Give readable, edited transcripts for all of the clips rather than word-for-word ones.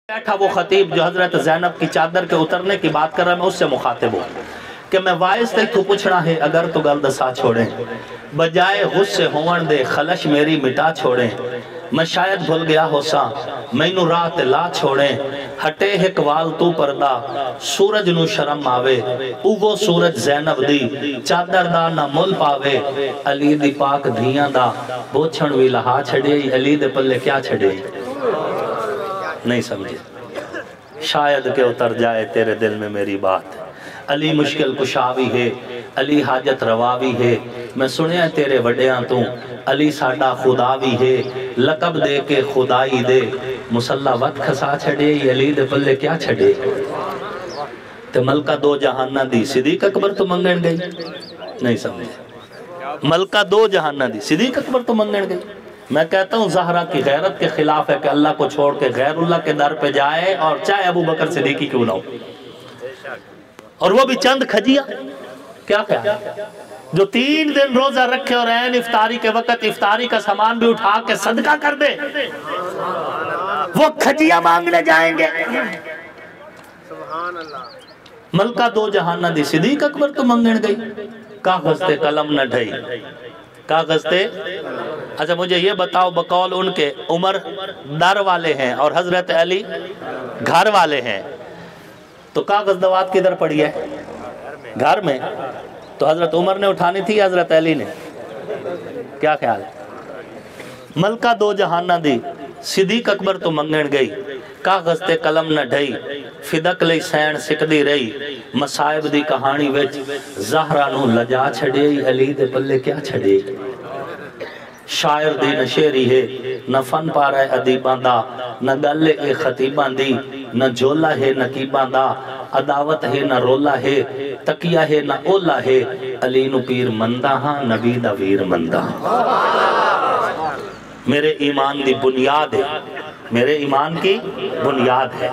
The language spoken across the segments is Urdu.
بیٹھا وہ خطیب جو حضرت زینب کی چادر کے اترنے کی بات کر رہا ہے، میں اس سے مخاطب ہوں کہ میں وائس تک تو پوچھنا ہے اگر تو گل دسا چھوڑیں، بجائے غصے ہون دے خلش میری مٹا چھوڑیں، میں شاید بھول گیا ہو سا مینو رات لا چھوڑیں، ہٹے ایک وال تو پردہ سورج نو شرم آوے، اوہ سورج زینب دی چادر دا نہ مل پاوے، علی دی پاک دھیاں دا بوچھن وی لہا چھڑے، علی دے پلے کیا چھڑے؟ نہیں سمجھے؟ شاید کہ اتر جائے تیرے دل میں میری بات، علی مشکل کشاوی ہے، علی حاجت رواوی ہے، میں سنیا تیرے وڈیاں تو علی ساڈا خداوی ہے، لقب دے کے خدائی دے مسلح وقت کھسا چھڑے، علی دے پلے کیا چھڑے؟ تے ملکہ دو جہانہ دی صدیق اکبر تو منگن گئی، نہیں سمجھے؟ ملکہ دو جہانہ دی صدیق اکبر تو منگن گئی۔ میں کہتا ہوں زہرہ کی غیرت کے خلاف ہے کہ اللہ کو چھوڑ کے غیر اللہ کے در پہ جائے، اور چاہے ابو بکر صدیقی کیوں نہ ہو، اور وہ بھی چند کھجیا، کیا کہا؟ جو 3 دن روزہ رکھے اور عین افطاری کے وقت افطاری کا سامان بھی اٹھا کے صدقہ کر دے، وہ کھجیا مانگنے جائیں گے۔ ملکہ دو جہانہ دی صدیق اکبر تو منگن گئی، کاغذ تے قلم نہ ڈھائی، کاغذ تے۔ اچھا مجھے یہ بتاؤ، بقول ان کے عمر در والے ہیں اور حضرت علی گھر والے ہیں، تو کاغذ دوات کدھر پڑی ہے؟ گھر میں۔ تو حضرت عمر نے اٹھانی تھی یا حضرت علی نے؟ کیا خیال ہے؟ ملکہ دو جہانہ دی صدیق اکبر تو منگن گئی، کاغذ تے قلم نہ ڈھائی، فدق لئی سین سکدی رہی، مصائب دی کہانی وچ زہرہ نو لجا چھڑے، علی دے پلے کیا چھڑے؟ شاعر دی نہ شعری ہے، نہ فن پارا ہے ادیبان دا، نہ گلے اے خطیبان دی، نہ جھولا ہے نہ کیبان دا، عداوت ہے نہ رولا ہے، تقیہ ہے نہ اولا ہے، علی نو پیر مندہ ہاں، نبی دا ویر مندہ ہاں۔ میرے ایمان دی بنیاد ہے، میرے ایمان کی بنیاد ہے،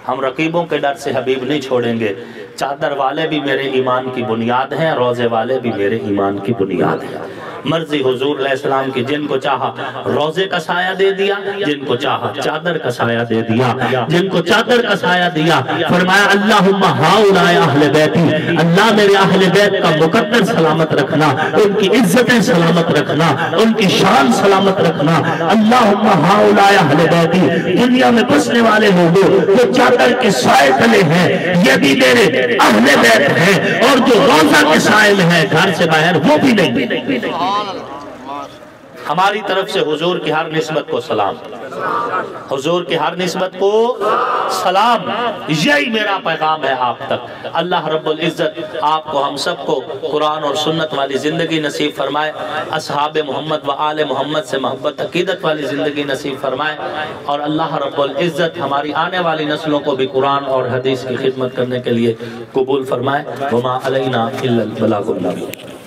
ہم رقیبوں کے ڈر سے حبیب نہیں چھوڑیں گے، چادر والے بھی میرے ایمان کی بنیاد ہیں، روزے والے بھی میرے ایمان کی بنیاد ہیں۔ مرضی حضور علیہ السلام کی، جن کو چاہا روزے کا سایہ دے دیا، جن کو چاہا چادر کا سایہ دے دیا، جن کو چادر کا سایہ دیا فرمایا اللہم ہاؤلائی اہل بیتی، اللہ میرے اہل بیت کا مقدر سلامت رکھنا، ان کی عزتیں سلامت رکھنا، ان کی شان سلامت رکھنا، اللہم ہاؤلائی اہل بیتی، دنیا میں بسنے والے لوگوں جو چادر کے سائے تلے ہیں یہ بھی میرے اہل بیت ہیں، اور جو روزہ کے سائے میں ہیں گھر سے باہر وہ بھی نہیں۔ ہماری طرف سے حضور کی ہر نسبت کو سلام، حضور کی ہر نسبت کو سلام، یہی میرا پیغام ہے آپ تک۔ اللہ رب العزت آپ کو ہم سب کو قرآن اور سنت والی زندگی نصیب فرمائے، اصحاب محمد و آل محمد سے محبت عقیدت والی زندگی نصیب فرمائے، اور اللہ رب العزت ہماری آنے والی نسلوں کو بھی قرآن اور حدیث کی خدمت کرنے کے لیے قبول فرمائے۔ وما علینا الا البلاغ المبین۔